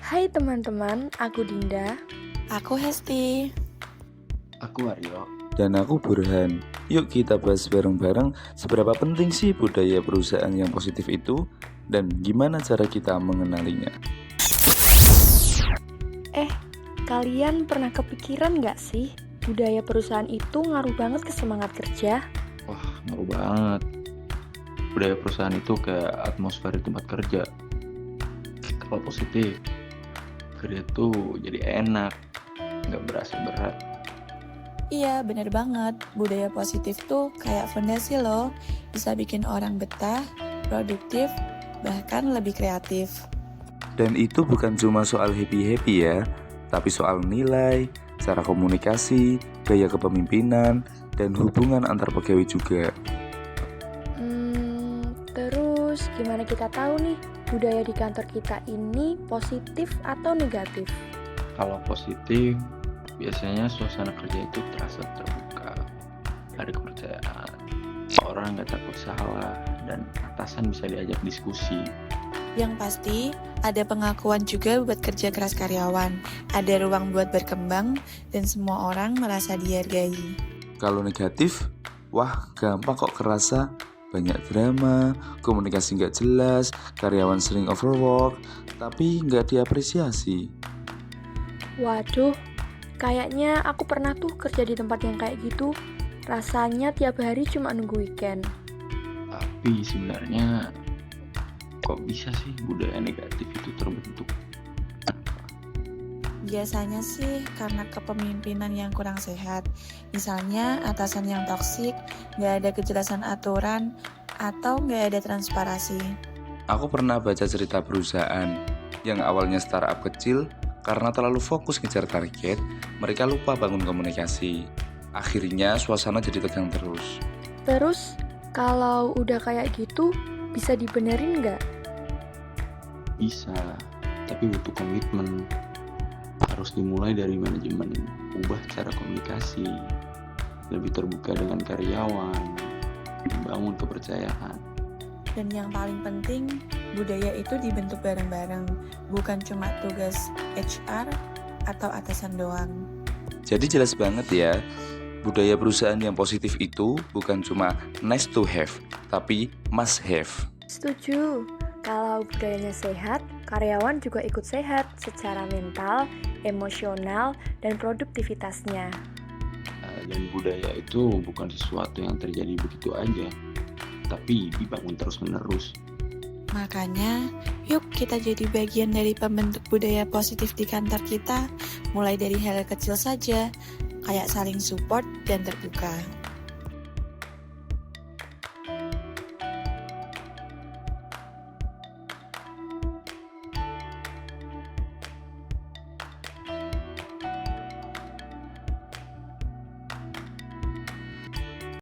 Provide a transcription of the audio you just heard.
Hai teman-teman, aku Dinda. Aku Hesti. Aku Aryo. Dan aku Burhan. Yuk kita bahas bareng-bareng seberapa penting sih budaya perusahaan yang positif itu dan gimana cara kita mengenalinya. Kalian pernah kepikiran nggak sih budaya perusahaan itu ngaruh banget ke semangat kerja? Wah, ngaruh banget. Budaya perusahaan itu kayak atmosfer di tempat kerja. Kalau positif, kerja tuh jadi enak, nggak berasa berat. Iya, bener banget. Budaya positif tuh kayak fondasi loh. Bisa bikin orang betah, produktif, bahkan lebih kreatif. Dan itu bukan cuma soal happy-happy ya, tapi soal nilai, cara komunikasi, gaya kepemimpinan, dan hubungan antar pegawai juga. Terus gimana kita tahu nih budaya di kantor kita ini positif atau negatif? Kalau positif, biasanya suasana kerja itu terasa terbuka, ada kepercayaan, orang nggak takut salah, dan atasan bisa diajak diskusi. Yang pasti, ada pengakuan juga buat kerja keras karyawan. Ada ruang buat berkembang, dan semua orang merasa dihargai. Kalau negatif, wah gampang kok kerasa. Banyak drama, komunikasi nggak jelas, karyawan sering overwork, tapi nggak diapresiasi. Waduh, kayaknya aku pernah tuh kerja di tempat yang kayak gitu. Rasanya tiap hari cuma nunggu weekend. Tapi sebenarnya, kok bisa sih budaya negatif itu terbentuk? Biasanya sih karena kepemimpinan yang kurang sehat. Misalnya atasan yang toksik, nggak ada kejelasan aturan, atau nggak ada transparansi. Aku pernah baca cerita perusahaan yang awalnya startup kecil, karena terlalu fokus ngejar target, mereka lupa bangun komunikasi. Akhirnya suasana jadi tegang terus. Terus, kalau udah kayak gitu, bisa dibenerin nggak? Bisa, tapi butuh komitmen. Harus dimulai dari manajemen, ubah cara komunikasi, lebih terbuka dengan karyawan, membangun kepercayaan. Dan yang paling penting, budaya itu dibentuk bareng-bareng, bukan cuma tugas HR atau atasan doang. Jadi jelas banget ya, budaya perusahaan yang positif itu bukan cuma nice to have, tapi must have. Setuju. Kalau budayanya sehat, karyawan juga ikut sehat secara mental, emosional, dan produktivitasnya. Dan budaya itu bukan sesuatu yang terjadi begitu aja, tapi dibangun terus-menerus. Makanya, yuk kita jadi bagian dari pembentuk budaya positif di kantor kita, mulai dari hal kecil saja, kayak saling support dan terbuka.